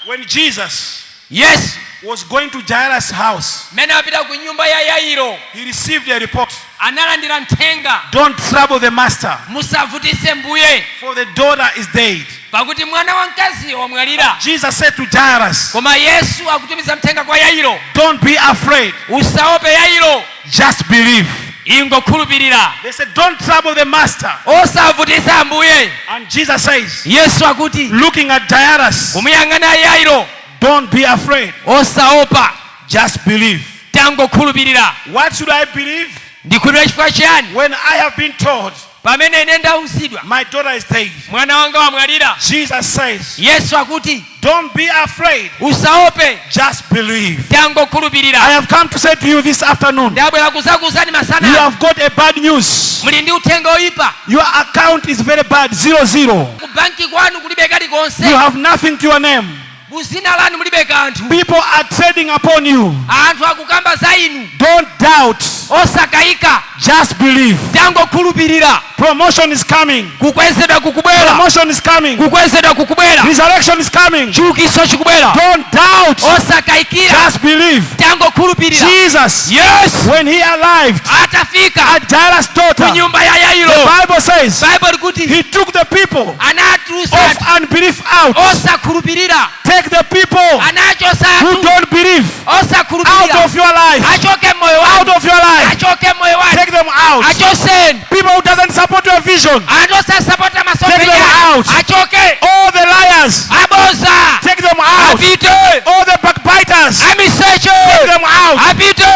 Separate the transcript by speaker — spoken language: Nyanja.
Speaker 1: When Jesus
Speaker 2: Yesu
Speaker 1: was going to Jairus' house,
Speaker 2: mena apita ku nyumba ya Yairo
Speaker 1: he received a report.
Speaker 2: analandira ntenga,
Speaker 1: Don't trouble the master,
Speaker 2: musavutise mbuye
Speaker 1: for the daughter is dead.
Speaker 2: pakuti mwana wa mkazi wamwalira.
Speaker 1: Jesus said to Jairus,
Speaker 2: Koma Yesu akutumiza mtenga kwa Yairo,
Speaker 1: don't be afraid,
Speaker 2: usaope Yairo,
Speaker 1: just believe.
Speaker 2: ingokhulupirira.
Speaker 1: They said, don't trouble the master.
Speaker 2: Osavutisa mbuye.
Speaker 1: And Jesus says,
Speaker 2: Yesu akuti
Speaker 1: looking at Jairus,
Speaker 2: kumuyang'ana Yairo,
Speaker 1: don't be afraid,
Speaker 2: osaopa,
Speaker 1: just believe.
Speaker 2: tangokhulupirira.
Speaker 1: What should I believe?
Speaker 2: Ndikhulupirira chifukwa chiyani?
Speaker 1: When I have been told
Speaker 2: Pamene ine ndawuzidwa
Speaker 1: my daughter is dead,
Speaker 2: mwana wanga wamwalira,
Speaker 1: Jesus says,
Speaker 2: Yesu akuti
Speaker 1: don't be afraid,
Speaker 2: usaope,
Speaker 1: just believe. I
Speaker 2: tangokhulupirira.
Speaker 1: have come to say to you this afternoon,
Speaker 2: Ndabwera kuzakuwuzani
Speaker 1: you
Speaker 2: masana,
Speaker 1: have got a bad news.
Speaker 2: muli ndi uthenga oyipa.
Speaker 1: Your account is very bad, 0-0.
Speaker 2: Ku banki kwanu kulibe kali
Speaker 1: You
Speaker 2: konse,
Speaker 1: have nothing to your name.
Speaker 2: muzina lanu mulibe kanthu.
Speaker 1: People are trading upon you.
Speaker 2: Anthu akukamba za inu,
Speaker 1: Don't doubt,
Speaker 2: osakayika,
Speaker 1: just believe.
Speaker 2: tangokhulupirira.
Speaker 1: Promotion is coming.
Speaker 2: Kukwezedwa kukubwera,
Speaker 1: Promotion is coming.
Speaker 2: kukwezedwa kukubwera,
Speaker 1: Resurrection is coming.
Speaker 2: chiukiso chikubwera,
Speaker 1: Don't doubt,
Speaker 2: osakayikira,
Speaker 1: just believe.
Speaker 2: tangokhulupirira.
Speaker 1: Jesus,
Speaker 2: Yesu
Speaker 1: when he arrived
Speaker 2: atafika
Speaker 1: at Jairus'
Speaker 2: ku
Speaker 1: daughter,
Speaker 2: nyumba ya
Speaker 1: the
Speaker 2: Yairo,
Speaker 1: Bible says
Speaker 2: Bible likuti
Speaker 1: he took the people
Speaker 2: anatulusa
Speaker 1: of unbelief out.
Speaker 2: osakhulupirira,
Speaker 1: Take the people
Speaker 2: anachosa
Speaker 1: who
Speaker 2: anthu
Speaker 1: don't believe out
Speaker 2: osakhulupirira,
Speaker 1: of your life.
Speaker 2: achoke moyo
Speaker 1: Out
Speaker 2: wanu,
Speaker 1: of your life.
Speaker 2: achoke moyo wanu,
Speaker 1: Take them out.
Speaker 2: achoseni.
Speaker 1: People who doesn't support your vision.
Speaker 2: Anthu osasapota
Speaker 1: Take
Speaker 2: masomphenya
Speaker 1: them out.
Speaker 2: achoke,
Speaker 1: All the liars.
Speaker 2: aboza
Speaker 1: Take them out.
Speaker 2: apite,
Speaker 1: All the backbiters.
Speaker 2: amiseche
Speaker 1: Take them out.
Speaker 2: apite,